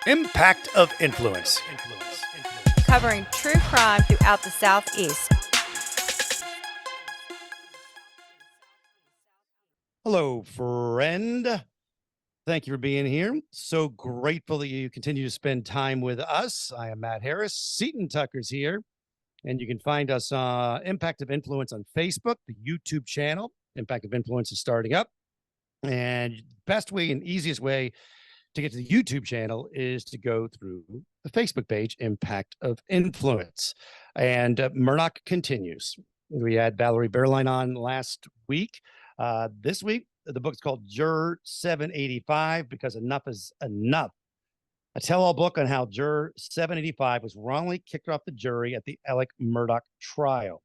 Impact of Influence. Covering true crime throughout the Southeast. Hello, friend. Thank you for being here. So grateful that you continue to spend time with us. I am Matt Harris. Seton Tucker's here. And you can find us Impact of Influence on Facebook, the YouTube channel. Impact of Influence is starting up. And best way and easiest way to get to the YouTube channel is to go through the Facebook page, Impact of Influence. And Murdaugh continues. We had Valerie Bearline on last week. This week, the book's called Juror 785, because enough is enough. A tell-all book on how Juror 785 was wrongly kicked off the jury at the Alex Murdaugh trial.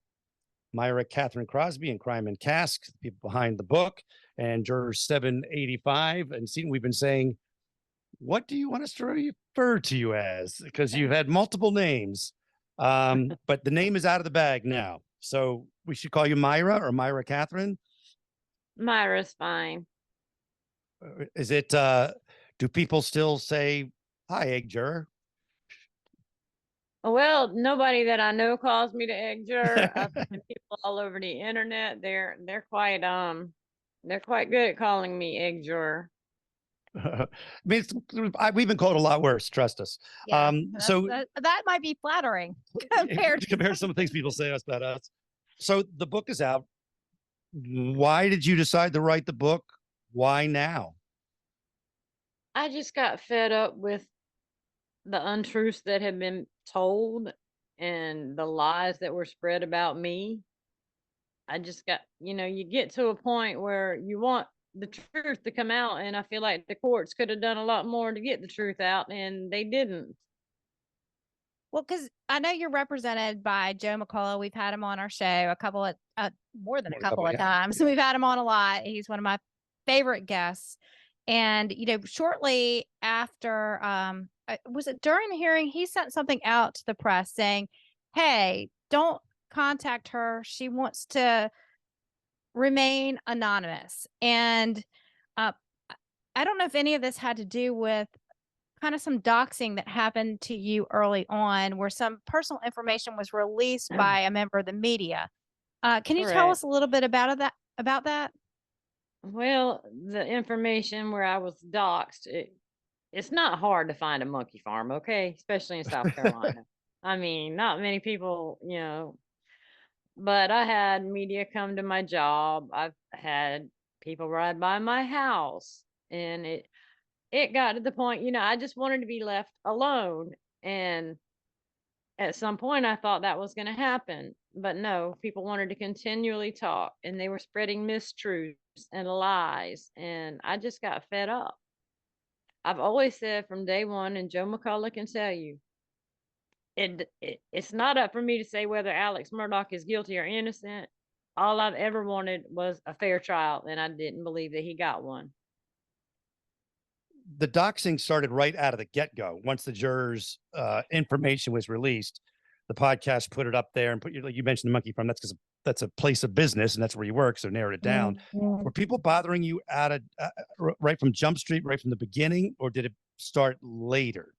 Myra Catherine Crosby and Crime and Cask, the people behind the book, and Juror 785. And see, we've been saying, what do you want us to refer to you as? Because you've had multiple names, but the name is out of the bag now. So we should call you Myra or Myra Catherine. Myra's fine. Is it, do people still say, hi, egg juror? Well, nobody that I know calls me the egg juror. I've had people all over the internet. They're quite good at calling me egg juror. I mean, we've been called a lot worse. Trust us. Yeah, so that might be flattering compared to some of the things people say about us. So the book is out. Why did you decide to write the book? Why now? I just got fed up with the untruths that had been told and the lies that were spread about me. I just got, you get to a point where you want the truth to come out, and I feel like the courts could have done a lot more to get the truth out, and they didn't. Well, because I know you're represented by Joe McCullough. We've had him on our show more than a couple of times. We've had him on a lot. He's one of my favorite guests. And, shortly after, was it during the hearing, he sent something out to the press saying, hey, don't contact her. She wants to remain anonymous. And I don't know if any of this had to do with kind of some doxing that happened to you early on, where some personal information was released by a member of the media. Can you tell us a little bit about that? Well, the information where I was doxed, it's not hard to find a monkey farm, okay? Especially in South Carolina. I mean, not many people, but I had media come to my job. I've had people ride by my house, and it got to the point, I just wanted to be left alone. And at some point I thought that was going to happen, but no, people wanted to continually talk, and they were spreading mistruths and lies, and I just got fed up. I've always said from day one, and Joe McCullough can tell you, it's not up for me to say whether Alex Murdaugh is guilty or innocent. All I've ever wanted was a fair trial, and I didn't believe that he got one. The doxing started right out of the get-go. Once the jurors' information was released, the podcast put it up there and like you mentioned the monkey farm. That's because that's a place of business and that's where you work. So narrowed it down. Mm-hmm. Were people bothering you right from Jump Street, right from the beginning, or did it start later?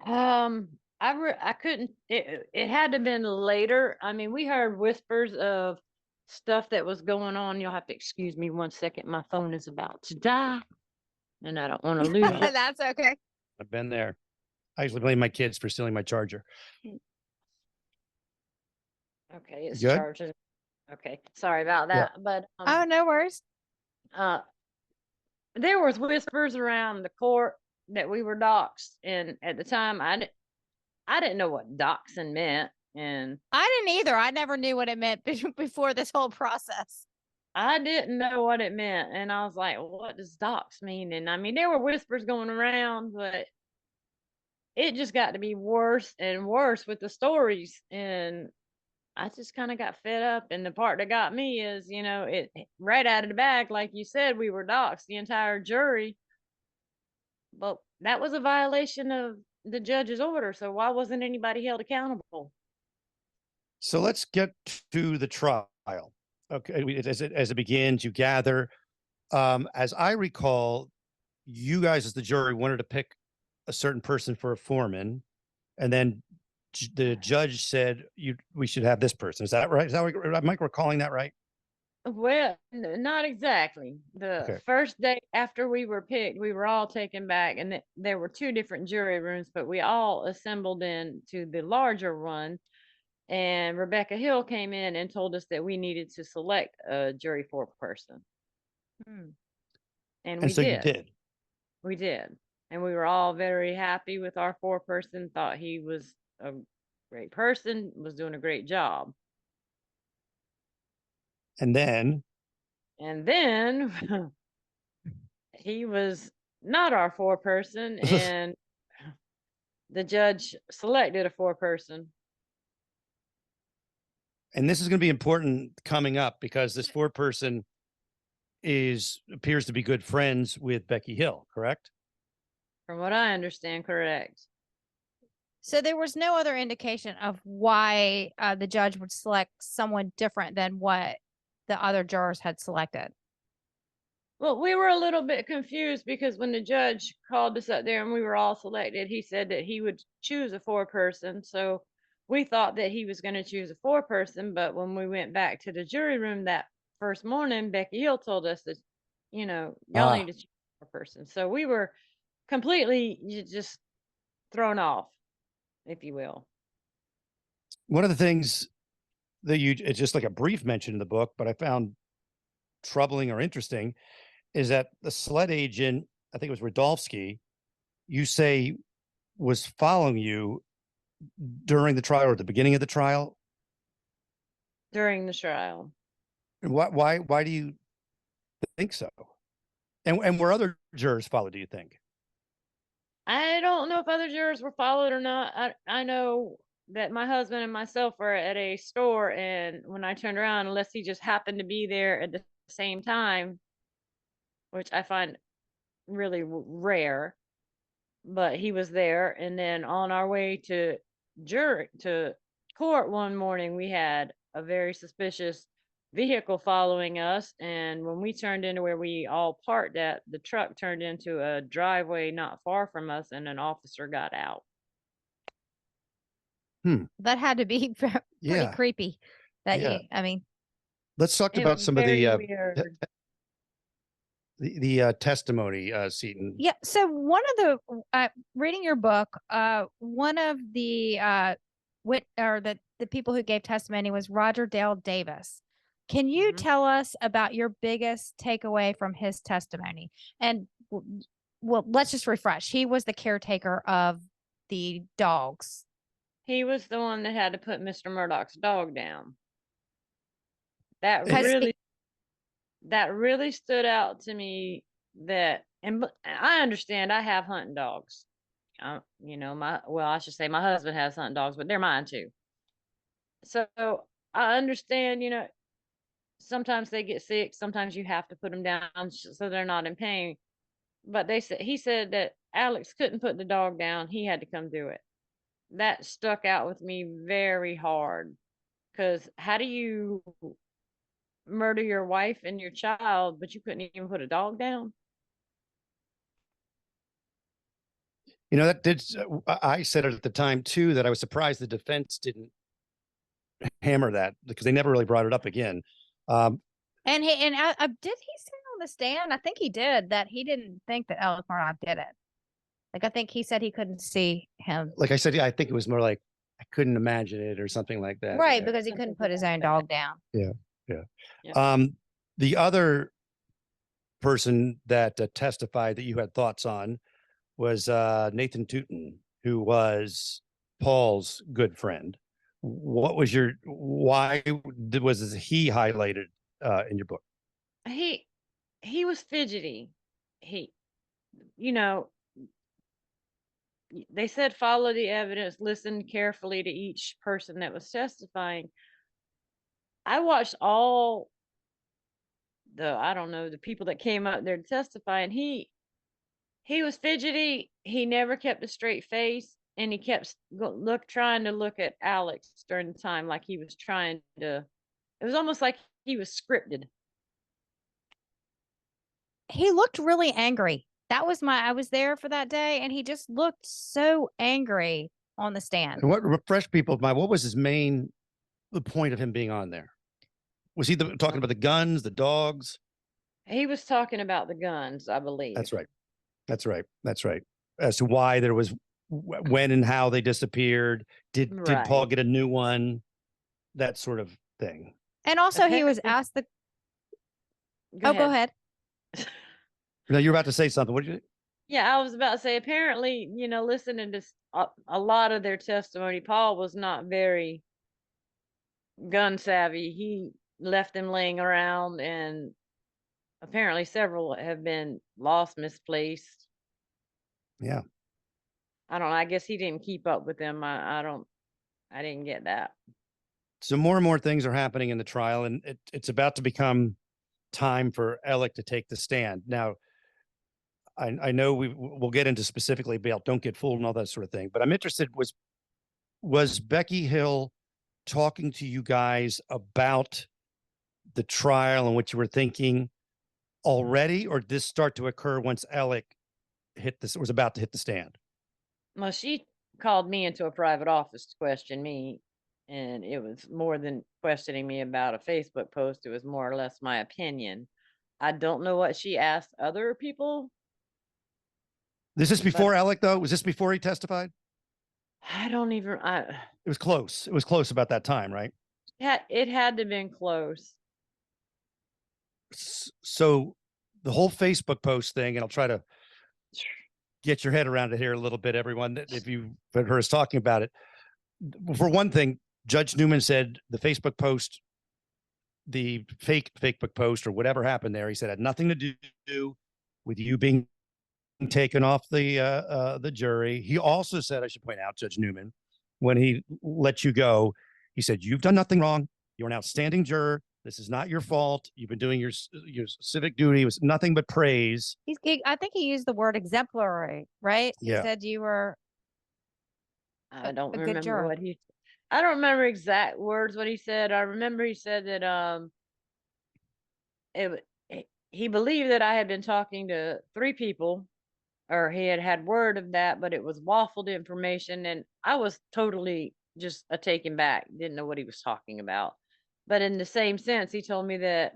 I couldn't. It had to have been later. I mean, we heard whispers of stuff that was going on. You'll have to excuse me 1 second. My phone is about to die, and I don't want to lose it. That's okay. I've been there. I usually blame my kids for stealing my charger. Okay, it's charging. Okay, sorry about that. Yeah. But oh, no worries. There was whispers around the court that we were doxxed, and at the time I didn't know what doxing meant, and I didn't either. I never knew what it meant before this whole process. I didn't know what it meant, and I was like, what does dox mean? And I mean, there were whispers going around, but it just got to be worse and worse with the stories, and I just kind of got fed up. And the part that got me is, it right out of the bag, like you said, we were doxxed, the entire jury. But that was a violation of the judge's order. So why wasn't anybody held accountable? So let's get to the trial. Okay, as it begins, you gather. As I recall, you guys as the jury wanted to pick a certain person for a foreman, and then the judge said we should have this person. Is that right? Is that am I recalling that right? Well, not exactly. The Okay. first day after we were picked, we were all taken back, and there were two different jury rooms, but we all assembled into the larger one. And Rebecca Hill came in and told us that we needed to select a jury foreperson. And And we so you did. did. We did. And we were all very happy with our foreperson, thought he was a great person, was doing a great job. And then he was not our foreperson, and the judge selected a foreperson. And this is going to be important coming up because this foreperson appears to be good friends with Becky Hill, correct? From what I understand, correct. So there was no other indication of why the judge would select someone different than what the other jurors had selected. Well, we were a little bit confused because when the judge called us up there and we were all selected, he said that he would choose a foreperson. So we thought that he was going to choose a foreperson. But when we went back to the jury room that first morning, Becky Hill told us that, y'all need to choose a foreperson. So we were completely just thrown off, if you will. One of the things that it's just like a brief mention in the book, but I found troubling or interesting, is that the SLED agent, I think it was Radolfsky, you say was following you during the trial or at the beginning of the trial. During the trial. Why do you think so? And were other jurors followed, do you think? I don't know if other jurors were followed or not. I know that my husband and myself were at a store, and when I turned around, unless he just happened to be there at the same time, which I find really rare, but he was there. And then on our way to court one morning, we had a very suspicious vehicle following us, and when we turned into where we all parked at, the truck turned into a driveway not far from us, and an officer got out. That had to be pretty creepy. Let's talk about some of the testimony, Seton. Yeah. So one of the reading your book, one of the the people who gave testimony was Roger Dale Davis. Can you tell us about your biggest takeaway from his testimony? And well, let's just refresh. He was the caretaker of the dogs. He was the one that had to put Mr. Murdaugh's dog down. That really stood out to me. And I understand, I have hunting dogs. I should say my husband has hunting dogs, but they're mine too. So I understand, sometimes they get sick. Sometimes you have to put them down so they're not in pain. But he said that Alex couldn't put the dog down. He had to come do it. That stuck out with me very hard, because how do you murder your wife and your child, but you couldn't even put a dog down? I said it at the time too, that I was surprised the defense didn't hammer that, because they never really brought it up again. And did he say on the stand? I think he did, that he didn't think that Alex Murdaugh did it. Like, I think he said he couldn't see him. Like I said, I think it was more like I couldn't imagine it or something like that. Right, because he couldn't put his own dog down. Yeah. The other person that testified that you had thoughts on was Nathan Tootin, who was Paul's good friend. Why was he highlighted in your book? He was fidgety. They said follow the evidence, listen carefully to each person that was testifying. I watched all the people that came up there to testify, and he was fidgety. He never kept a straight face, and he kept trying to look at Alex during the time, like he was trying to. It was almost like he was scripted. He looked really angry I was there for that day, and he just looked so angry on the stand. And what refresh people's mind? What was the point of him being on there? Was he talking about the guns, the dogs? He was talking about the guns, I believe. That's right. That's right. That's right. As to why there was, when and how they disappeared. Did Paul Right. get a new one? That sort of thing. And also, he was asked the. Go ahead. No, you're about to say something. What did you? Yeah, I was about to say, apparently, listening to a lot of their testimony, Paul was not very gun savvy. He left them laying around, and apparently several have been lost, misplaced. Yeah. I don't know. I guess he didn't keep up with them. I didn't get that. So more and more things are happening in the trial, and it's about to become time for Alec to take the stand. Now, I know we'll get into specifically about don't get fooled and all that sort of thing, but I'm interested, was Becky Hill talking to you guys about the trial and what you were thinking already, or did this start to occur once Alec was about to hit the stand? Well, she called me into a private office to question me, and it was more than questioning me about a Facebook post. It was more or less my opinion. I don't know what she asked other people. This is before Alec, though? Was this before he testified? I don't even. It was close. It was close about that time, right? Yeah, it had to have been close. So the whole Facebook post thing, and I'll try to get your head around it here a little bit, everyone, if you've heard us talking about it. For one thing, Judge Newman said the Facebook post, the fake Facebook post, or whatever happened there, he said had nothing to do with you being taken off the jury. He also said, I should point out, Judge Newman, when he let you go, he said, you've done nothing wrong. You're an outstanding juror. This is not your fault. You've been doing your civic duty. It was nothing but praise. I think he used the word exemplary, right? Yeah. He said you were. I don't good remember juror. what he. I don't remember exact words what he said. I remember he said that he believed that I had been talking to 3 people, or he had word of that, but it was waffled information, and I was totally just taken back. Didn't know what he was talking about. But in the same sense, he told me that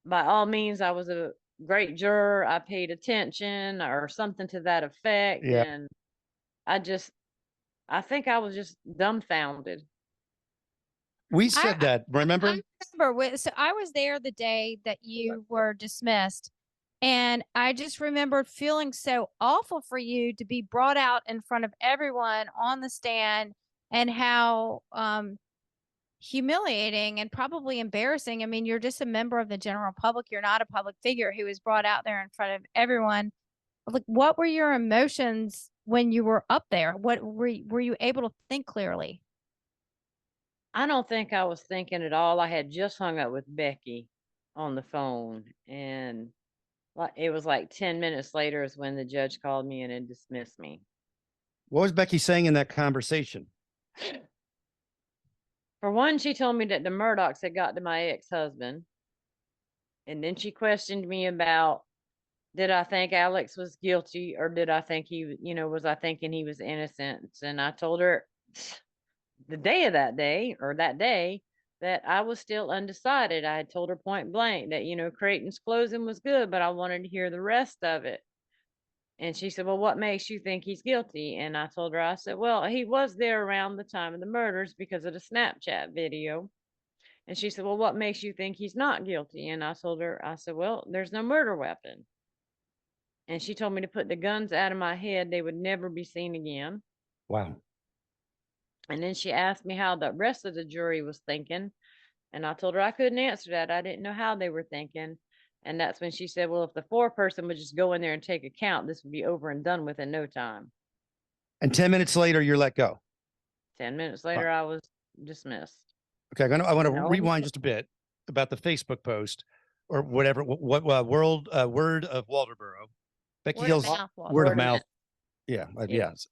by all means I was a great juror. I paid attention or something to that effect. Yeah. And I think I was just dumbfounded. We said that, remember? I remember. So I was there the day that you were dismissed. And I just remembered feeling so awful for you to be brought out in front of everyone on the stand, and how humiliating and probably embarrassing. I mean, you're just a member of the general public. You're not a public figure who was brought out there in front of everyone. Like, what were your emotions when you were up there? What were you able to think clearly? I don't think I was thinking at all. I had just hung up with Becky on the phone, and it was like 10 minutes later is when the judge called me in and dismissed me. What was Becky saying in that conversation? For one, she told me that the Murdaughs had got to my ex-husband. And then she questioned me about, did I think Alex was guilty, or did I think was I thinking he was innocent? And I told her that day that I was still undecided. I had told her point blank that, Creighton's closing was good, but I wanted to hear the rest of it. And she said, well, what makes you think he's guilty? And I told her, I said, well, he was there around the time of the murders because of the Snapchat video. And she said, well, what makes you think he's not guilty? And I told her, I said, well, there's no murder weapon. And she told me to put the guns out of my head. They would never be seen again. Wow. And then she asked me how the rest of the jury was thinking. And I told her I couldn't answer that. I didn't know how they were thinking. And that's when she said, well, if the 4-person would just go in there and take a count, this would be over and done with in no time. And 10 minutes later, you're let go. 10 minutes later, I was dismissed. Okay, I want to rewind just a bit about the Facebook post, or whatever. What word of Walterboro? Becky Hill's word of mouth. Yeah. Yes.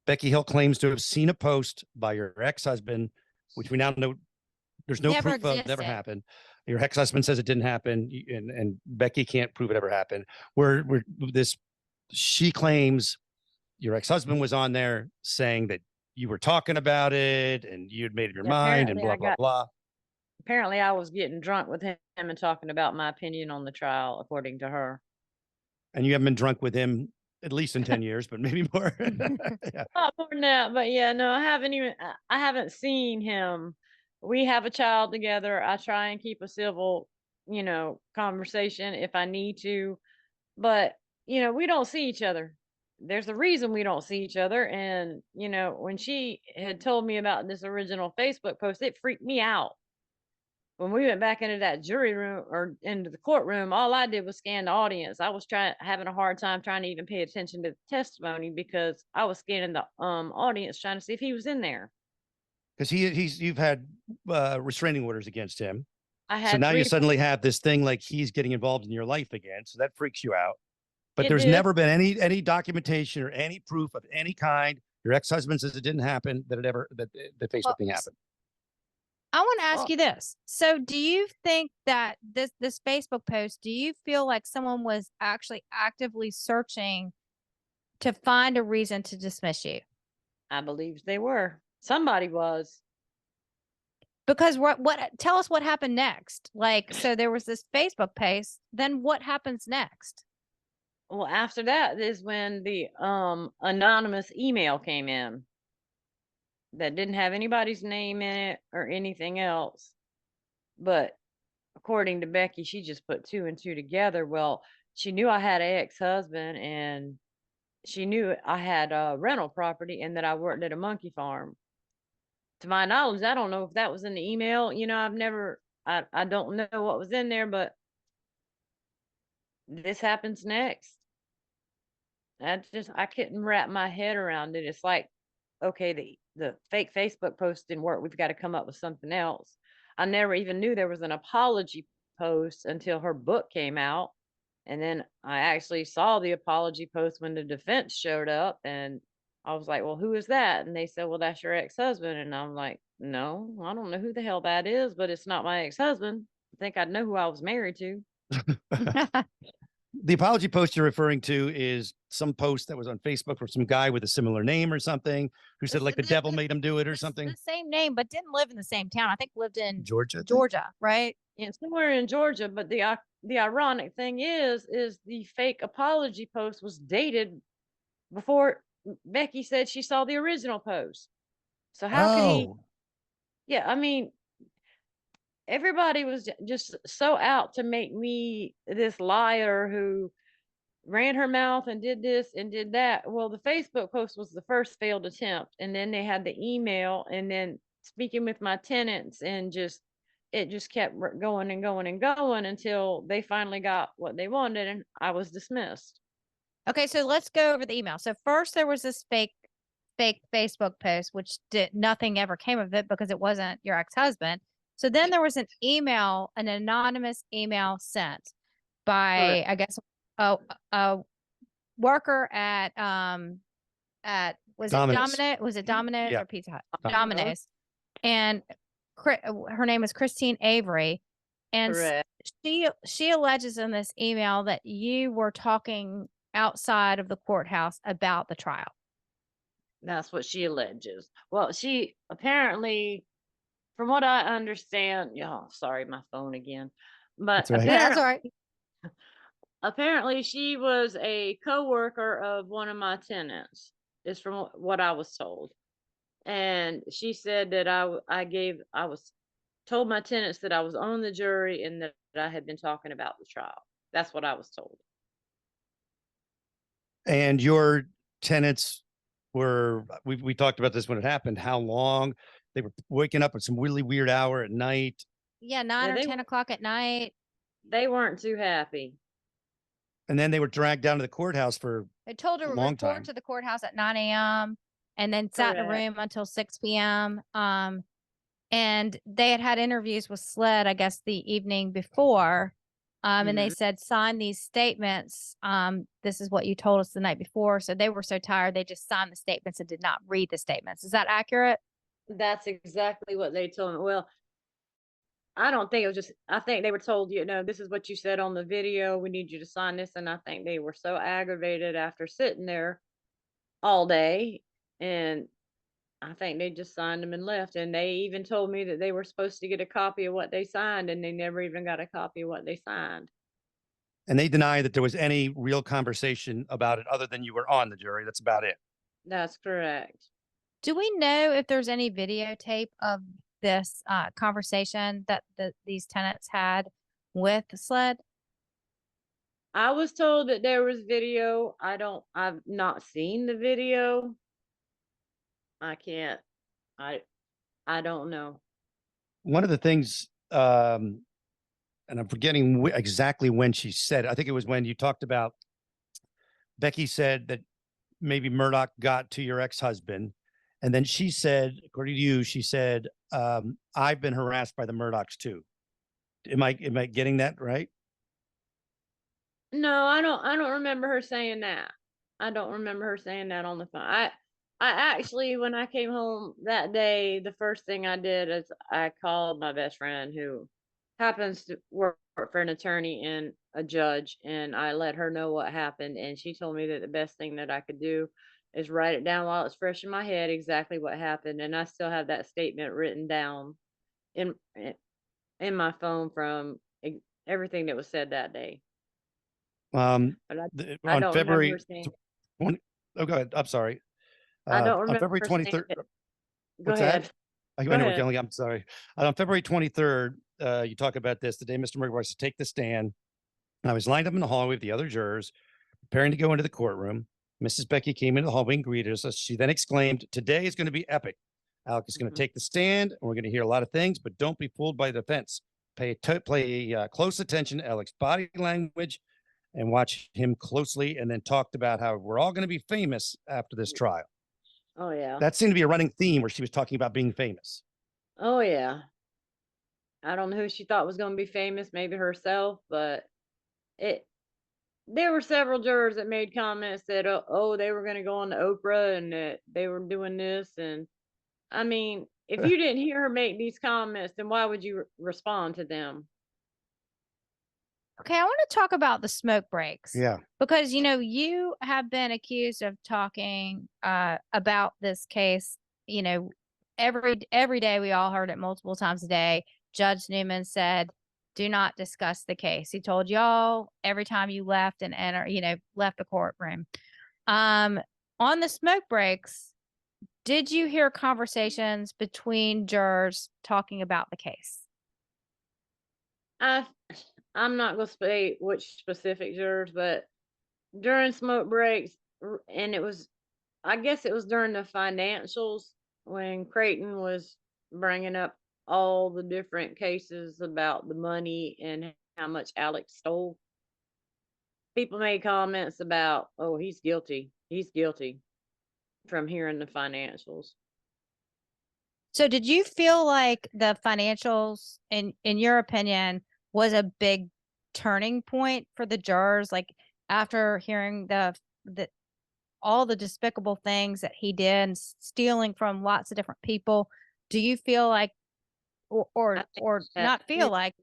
Becky Hill claims to have seen a post by your ex-husband, which we now know there's no proof of, never happened. Your ex-husband says it didn't happen, and Becky can't prove it ever happened. She claims your ex-husband was on there saying that you were talking about it and you had made up your Yeah, mind and apparently blah, I blah, got blah. apparently I was getting drunk with him and talking about my opinion on the trial, according to her. And you haven't been drunk with him at least in 10 years, but maybe more. Yeah. Not more than that, but yeah, no, I haven't seen him. We have a child together. I try and keep a civil, conversation if I need to, but we don't see each other. There's a reason we don't see each other. And, when she had told me about this original Facebook post, it freaked me out. When we went back into that jury room or into the courtroom, all I did was scan the audience. I was having a hard time trying to even pay attention to the testimony because I was scanning the audience trying to see if he was in there. Because you've had restraining orders against him. I had So now you 3 suddenly have this thing like he's getting involved in your life again. So that freaks you out. But It there's did. never been any documentation or any proof of any kind. Your ex-husband says it didn't happen, that the Facebook thing happened. I want to ask Well- you this. So do you think that this Facebook post, do you feel like someone was actually actively searching to find a reason to dismiss you? I believe they were. Somebody was. Because tell us what happened next. Like, so there was this Facebook post, then what happens next? Well, after that is when the anonymous email came in that didn't have anybody's name in it or anything else. But according to Becky, she just put 2 and 2 together. Well, she knew I had an ex-husband and she knew I had a rental property and that I worked at a monkey farm. To my knowledge, I don't know if that was in the email. I don't know what was in there, but this happens next. I couldn't wrap my head around it. It's like, okay, the fake Facebook post didn't work. We've got to come up with something else. I never even knew there was an apology post until her book came out. And then I actually saw the apology post when the defense showed up, and I was like, well, who is that? And they said, well, that's your ex-husband. And I'm like, no, I don't know who the hell that is, but it's not my ex-husband. I think I'd know who I was married to. The apology post you're referring to is some post that was on Facebook from some guy with a similar name or something who said like the devil made him do it or something. The same name, but didn't live in the same town. I think lived in Georgia. Georgia, right? And somewhere in Georgia, but the ironic thing is the fake apology post was dated before Becky said she saw the original post. So how could he? Yeah, I mean, everybody was just so out to make me this liar who ran her mouth and did this and did that. Well, the Facebook post was the first failed attempt, and then they had the email, and then speaking with my tenants, and it just kept going and going and going until they finally got what they wanted, and I was dismissed. Okay, so let's go over the email. So first there was this fake Facebook post, which nothing ever came of it because it wasn't your ex-husband. So then there was an anonymous email sent by, I guess, a worker at was Domino's. it Domino's? Was it Domino's Yeah. or Pizza Hut? Domino's. And her name was Christine Avery, and Correct. she alleges in this email that you were talking outside of the courthouse about the trial. That's what she alleges. Well, she apparently, from what I understand, sorry, my phone again. But That's all right. Yeah, that's all right. apparently she was a co-worker of one of my tenants, is from what I was told. And she said that I was told my tenants that I was on the jury and that I had been talking about the trial. That's what I was told. And your tenants were, we talked about this when it happened, how long they were waking up at some really weird hour at night. Yeah, 9 Yeah, or 10 o'clock at night. They weren't too happy. And then they were dragged down to the courthouse for They told her to long report time. to the courthouse at 9 a.m. and then sat in a Correct. room until 6 p.m. And they had interviews with SLED, I guess, the evening before. And they said, sign these statements. This is what you told us the night before. So they were so tired, they just signed the statements and did not read the statements. Is that accurate? That's exactly what they told me. Well, I don't think it was just, I think they were told, this is what you said on the video. We need you to sign this. And I think they were so aggravated after sitting there all day. And I think they just signed them and left. And they even told me that they were supposed to get a copy of what they signed, and they never even got a copy of what they signed. And they deny that there was any real conversation about it other than you were on the jury. That's about it. That's correct. Do we know if there's any videotape of this conversation that these tenants had with SLED? I was told that there was video. I've not seen the video. I can't, I don't know. One of the things, and I'm forgetting exactly when she said it. I think it was when you talked about Becky said that maybe Murdaugh got to your ex-husband. And then she said, according to you, she said, I've been harassed by the Murdaughs too. Am I getting that right? No, I don't remember her saying that. I don't remember her saying that on the phone. I actually, when I came home that day, the first thing I did is I called my best friend, who happens to work for an attorney and a judge, and I let her know what happened. And she told me that the best thing that I could do is write it down while it's fresh in my head, exactly what happened. And I still have that statement written down in my phone from everything that was said that day. But On don't February remember saying. 20, oh, go ahead. I'm sorry. I don't On remember February saying 23rd. it. Go What's ahead. that? I Go know we're ahead. going. I'm sorry. On February 23rd, you talk about this. The day Mr. Murdaugh was to take the stand, I was lined up in the hallway with the other jurors, preparing to go into the courtroom. Mrs. Becky came into the hallway and greeted us. She then exclaimed, "Today is going to be epic. Alex is going to Mhm. take the stand, and we're going to hear a lot of things, but don't be fooled by the defense. Pay close attention to Alex's body language and watch him closely." And then talked about how we're all going to be famous after this trial. Oh yeah. That seemed to be a running theme where she was talking about being famous. Oh yeah. I don't know who she thought was going to be famous, maybe herself, but it there were several jurors that made comments that they were going to go on to Oprah, and that they were doing this. And I mean, if you didn't hear her make these comments, then why would you respond to them? Okay, I want to talk about the smoke breaks. Yeah. Because, you have been accused of talking about this case, every day. We all heard it multiple times a day. Judge Newman said, do not discuss the case. He told y'all every time you left and left the courtroom. On the smoke breaks, did you hear conversations between jurors talking about the case? I'm not going to say which specific jurors, but during smoke breaks, and I guess it was during the financials, when Creighton was bringing up all the different cases about the money and how much Alex stole. People made comments about, oh, he's guilty. He's guilty, from hearing the financials. So did you feel like the financials, in your opinion, was a big turning point for the jurors? Like, after hearing all the despicable things that he did, and stealing from lots of different people, do you feel like, or not feel like,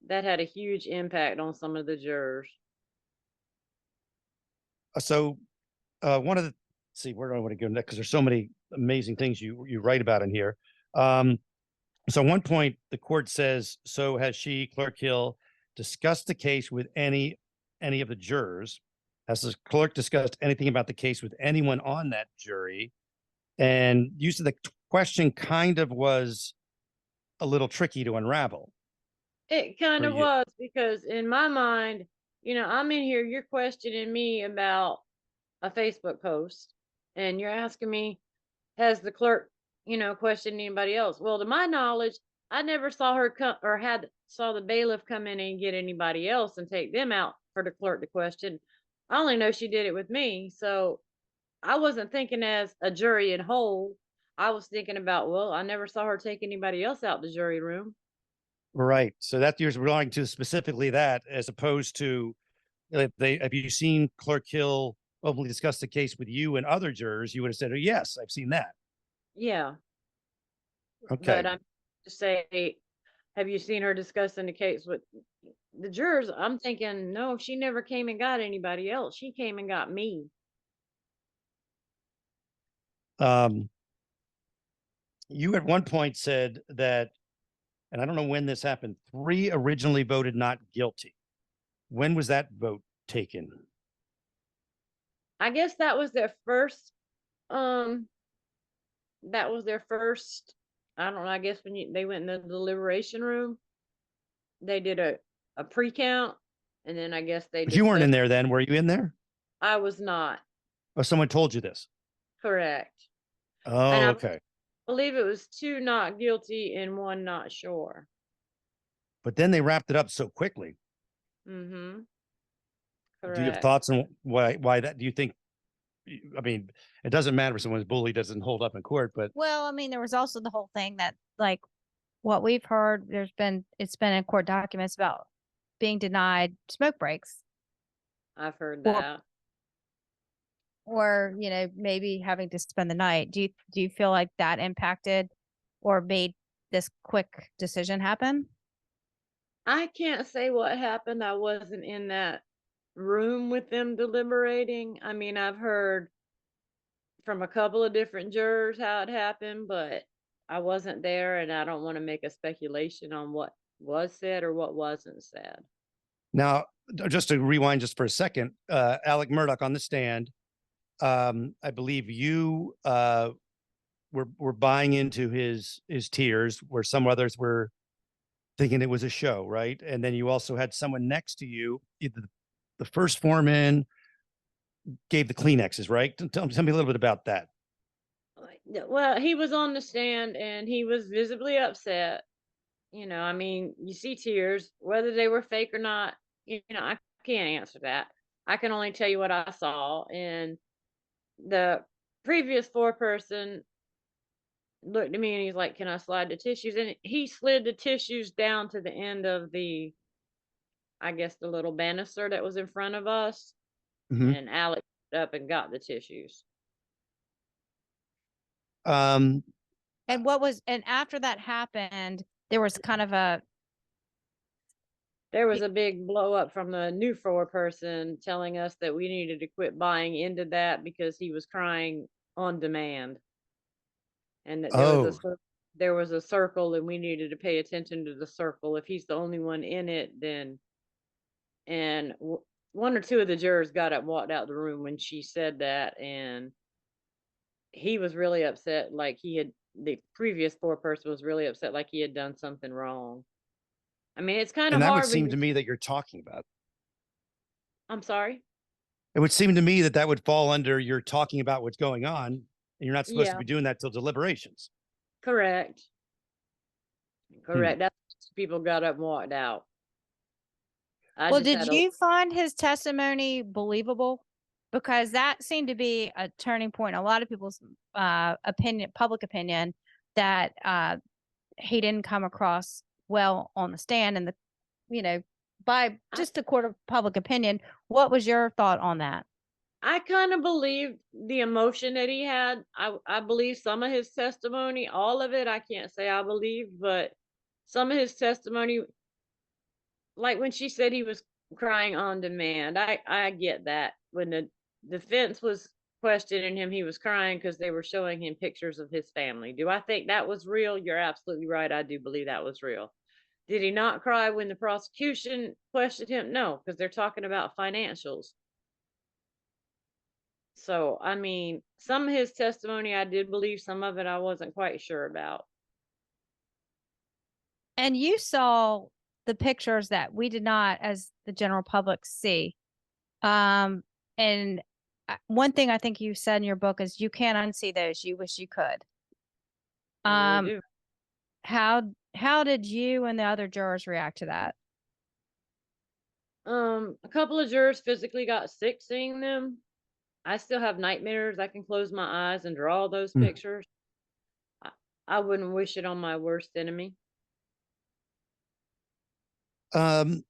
that had a huge impact on some of the jurors? So one of the, see, where do I want to go next? Because there's so many amazing things you write about in here. So at one point, the court says, so has she, Clerk Hill, discussed the case with any of the jurors? Has the clerk discussed anything about the case with anyone on that jury? And use of the question kind of was a little tricky to unravel. It kind For of you. was, because in my mind, I'm in here, you're questioning me about a Facebook post, and you're asking me, has the clerk, questioned anybody else? Well, to my knowledge, I never saw her come, or saw the bailiff come in and get anybody else and take them out for the clerk to question. I only know she did it with me. So I wasn't thinking as a jury in whole. I was thinking about, well, I never saw her take anybody else out the jury room. Right. So that you're relying to specifically that, as opposed to, have you seen Clerk Hill openly discuss the case with you and other jurors? You would have said, oh, yes, I've seen that. Yeah. Okay. But I'm to say, have you seen her discussing the case with the jurors? I'm thinking, no, she never came and got anybody else. She came and got me. You at one point said that, and I don't know when this happened, 3 originally voted not guilty. When was that vote taken? I guess that was their first, I don't know, I guess when they went in the deliberation room, they did a pre-count, and then I guess they But you weren't in discussed. there then. Were you in there? I was not. Or someone told you this? Correct. Oh, And I okay. believe it was 2 not guilty and 1 not sure. But then they wrapped it up so quickly. Mm-hmm. Do you have Correct. thoughts on why that? Do you think? I mean, it doesn't matter if someone's bully doesn't hold up in court, but Well, I mean, there was also the whole thing that, like, what we've heard, it's been in court documents about being denied smoke breaks, I've heard or that. or maybe having to spend the night. Do you feel like that impacted or made this quick decision happen? I can't say what happened. I wasn't in that room with them deliberating. I mean, I've heard from a couple of different jurors how it happened, but I wasn't there, and I don't want to make a speculation on what was said or what wasn't said. now just to rewind just for a second, Alex Murdaugh on the stand. I believe you were buying into his tears, where some others were thinking it was a show, right? And then you also had someone next to you, either the first foreman gave the Kleenexes, right? Tell me a little bit about that. Well, he was on the stand and he was visibly upset. I mean, you see tears, whether they were fake or not, I can't answer that. I can only tell you what I saw. And the previous foreperson looked at me and he's like, "Can I slide the tissues?" And he slid the tissues down to the end of I guess, the little banister that was in front of us. Mhm. And Alex up and got the tissues. Um, And after that happened, there was kind of There was a big blow up from the new foreperson telling us that we needed to quit buying into that because he was crying on demand, and that oh, there was a circle and we needed to pay attention to the circle. If he's the only one in it, then and 1 or 2 of the jurors got up and walked out the room when she said that, and he was really upset, like the previous foreperson was really upset, like he had done something wrong. I mean, it's kind of and that would hard when seem you. to me that you're talking about. I'm sorry. It would seem to me that that would fall under you're talking about what's going on, and you're not supposed to Yeah, be doing that till deliberations. correct. Hmm. Correct. That's people got up and walked out. I Well, just had did you find his testimony believable? Because that seemed to be a turning point in a lot of people's public opinion, that he didn't come across well on the stand, and by just the court of public opinion. What was your thought on that? I kind of believed the emotion that he had. I believe some of his testimony, all of it, I can't say I believe, but some of his testimony, like when she said he was crying on demand, I get that. When the defense was questioning him, he was crying because they were showing him pictures of his family. Do I think that was real? You're absolutely right. I do believe that was real. Did he not cry when the prosecution questioned him? No, because they're talking about financials. So, I mean, some of his testimony I did believe, some of it I wasn't quite sure about. And you saw the pictures that we did not, as the general public, see. And one thing I think you said in your book is you can't unsee those. You wish you could. I really do. How did you and the other jurors react to that? A couple of jurors physically got sick seeing them. I still have nightmares. I can close my eyes and draw those Hmm. pictures. I wouldn't wish it on my worst enemy. Um,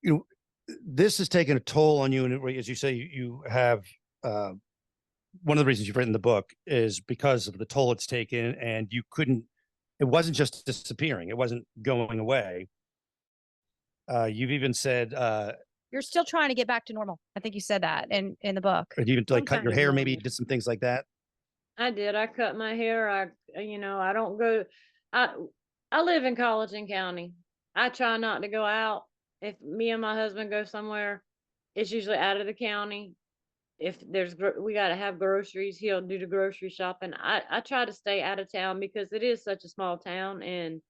you know, this has taken a toll on you, and as you say, you have one of the reasons you've written the book is because of the toll it's taken, and you couldn't it wasn't just disappearing. It wasn't going away. You've even said You're still trying to get back to normal. I think you said that in the book. you even like I'm cut your kind of hair, maybe normal. did some things like that. I did. I cut my hair. I don't go. I I live in Colleton County. I try not to go out. If me and my husband go somewhere, it's usually out of the county. If we got to have groceries, he'll do the grocery shopping. I try to stay out of town because it is such a small town. And,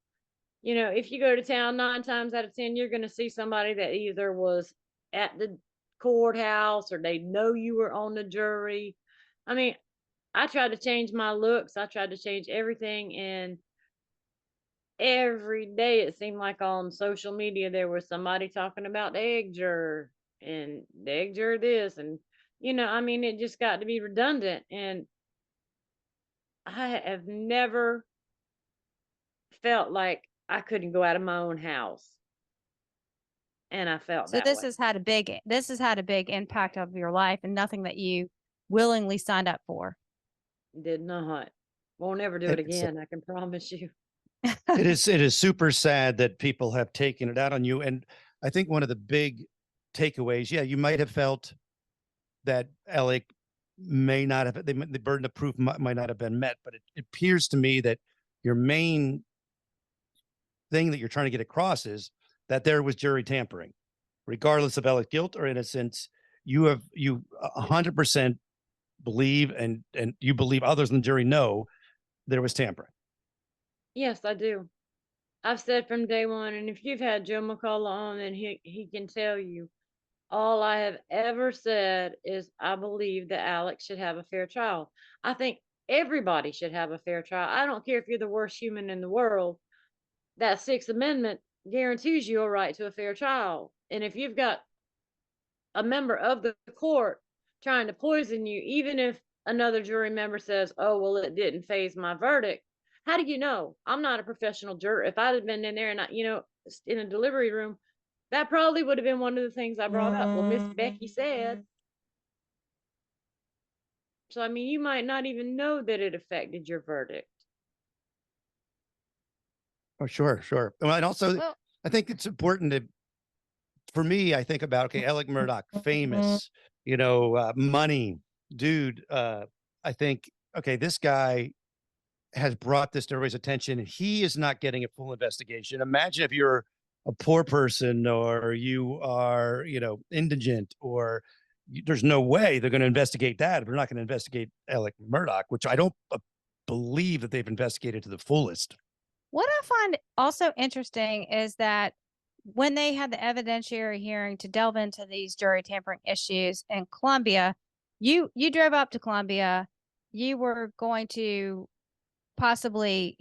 if you go to town 9 times out of 10, you're going to see somebody that either was at the courthouse or they know you were on the jury. I mean, I tried to change my looks. I tried to change everything. And every day it seemed like on social media there was somebody talking about the egg juror and the egg juror this. And, it just got to be redundant. And I have never felt like I couldn't go out of my own house. And I felt So that this way. has had a big impact of your life and nothing that you willingly signed up for. Did not. Won't ever do it again. I can promise you. It is super sad that people have taken it out on you. And I think one of the big takeaways, yeah, you might have felt that Alec may not have, the burden of proof might not have been met, but it appears to me that your main thing that you're trying to get across is that there was jury tampering, regardless of Alec's guilt or innocence. You 100% believe, and you believe others in the jury know there was tampering. Yes, I do. I've said from day one, and if you've had Joe McCullough on, then he can tell you. All I have ever said is I believe that Alex should have a fair trial. I think everybody should have a fair trial. I don't care if you're the worst human in the world. That Sixth Amendment guarantees you a right to a fair trial. And if you've got a member of the court trying to poison you, even if another jury member says, oh, well, it didn't phase my verdict, how do you know? I'm not a professional juror. If I'd have been in there and in a delivery room, that probably would have been one of the things I brought up. Well, Miss Becky said. So, you might not even know that it affected your verdict. Oh, sure. Well, and also, Well, I think it's important for me, I think about, okay, Alex Murdaugh, famous, money, dude. I think, okay, this guy has brought this to everybody's attention, and he is not getting a full investigation. Imagine if you're a poor person, or you are, indigent, or there's no way they're going to investigate that if they're not going to investigate Alex Murdaugh, which I don't believe that they've investigated to the fullest. what I find also interesting is that when they had the evidentiary hearing to delve into these jury tampering issues in Columbia, you drove up to Columbia. You were going to possibly,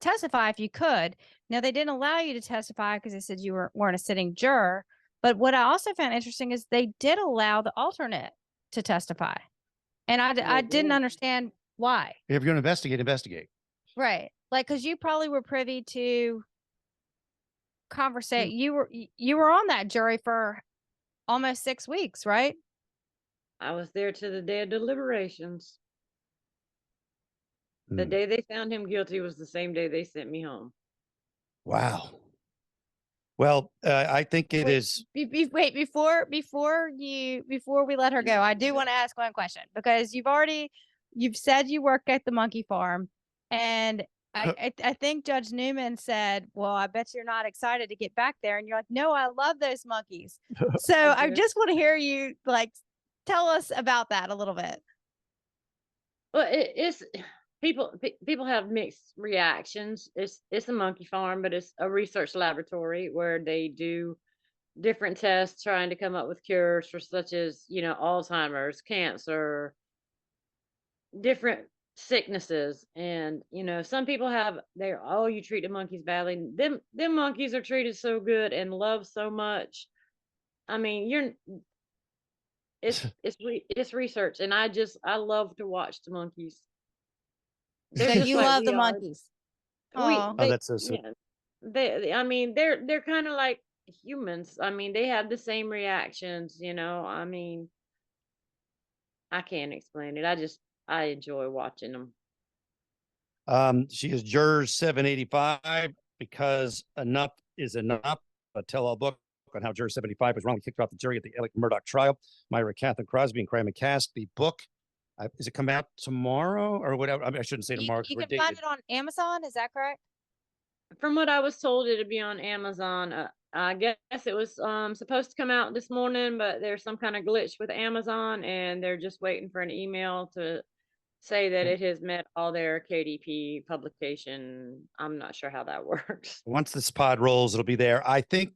testify if you could. Now they didn't allow you to testify because they said you weren't a sitting juror. But what I also found interesting is they did allow the alternate to testify, and I didn't understand why. If you're going to investigate. Right, like because you probably were privy to conversation. You were on that jury for almost 6 weeks, right? I was there to the day of deliberations. The day they found him guilty was the same day they sent me home. Wow. Well, I think it is. Wait, before we let her go, I do want to ask one question, because you've said you work at the monkey farm, and I think Judge Newman said, well, I bet you're not excited to get back there. And you're like, no, I love those monkeys. So I just want to hear you tell us about that a little bit. Well, it's people have mixed reactions. It's a monkey farm, but it's a research laboratory where they do different tests trying to come up with cures for such as, Alzheimer's, cancer, different sicknesses. And, some people you treat the monkeys badly. Them monkeys are treated so good and loved so much. It's research, and I love to watch the monkeys. So you love the monkeys. That's so sweet. Yeah, they're kind of like humans. They have the same reactions, I can't explain it. I enjoy watching them. She is juror 785 because enough is enough. A tell-all book on how juror 75 was wrongly kicked off the jury at the Alex Murdaugh trial. Myra Catherine Crosby and Cram and Cast. The book, is it come out tomorrow or whatever? I mean, I shouldn't say tomorrow. You 'cause can we're find dated. it on Amazon. Is that correct? From what I was told, it'd be on Amazon. I guess it was supposed to come out this morning, but there's some kind of glitch with Amazon, and they're just waiting for an email to say that it has met all their KDP publication. I'm not sure how that works. Once this pod rolls, it'll be there. I think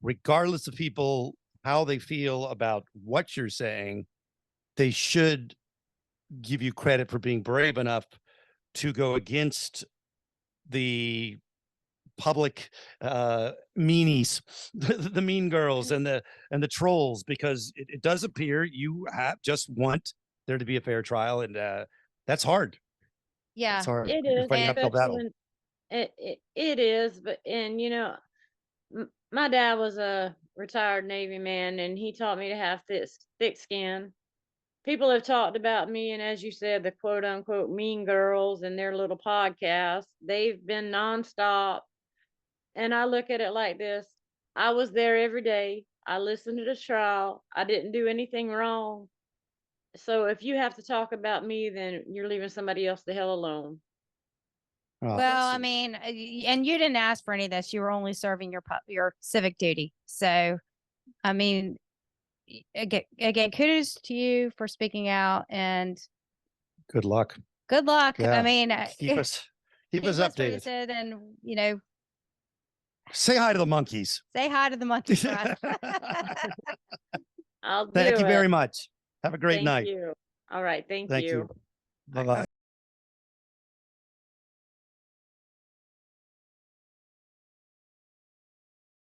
regardless of people, how they feel about what you're saying, they should give you credit for being brave enough to go against the public meanies, the mean girls and the trolls, because it does appear you just want there to be a fair trial, and that's hard. Yeah. It's hard. It You're is, fighting an uphill battle. especially when it is, but my dad was a retired Navy man, and he taught me to have thick skin. People have talked about me, and as you said, the quote unquote mean girls and their little podcast, they've been nonstop. And I look at it like this: I was there every day. I listened to the trial. I didn't do anything wrong. So if you have to talk about me, then you're leaving somebody else the hell alone. Oh, Well, I mean, and you didn't ask for any of this. You were only serving your civic duty. So, I mean, again, kudos to you for speaking out, and good luck. good luck. Yeah. I mean, Keep us updated. posted, and Say hi to the monkeys. say hi to the monkeys. For us. I'll do Thank you it. very much. Have a great Thank night. you. All right. Thank Thank you. you. Bye-bye.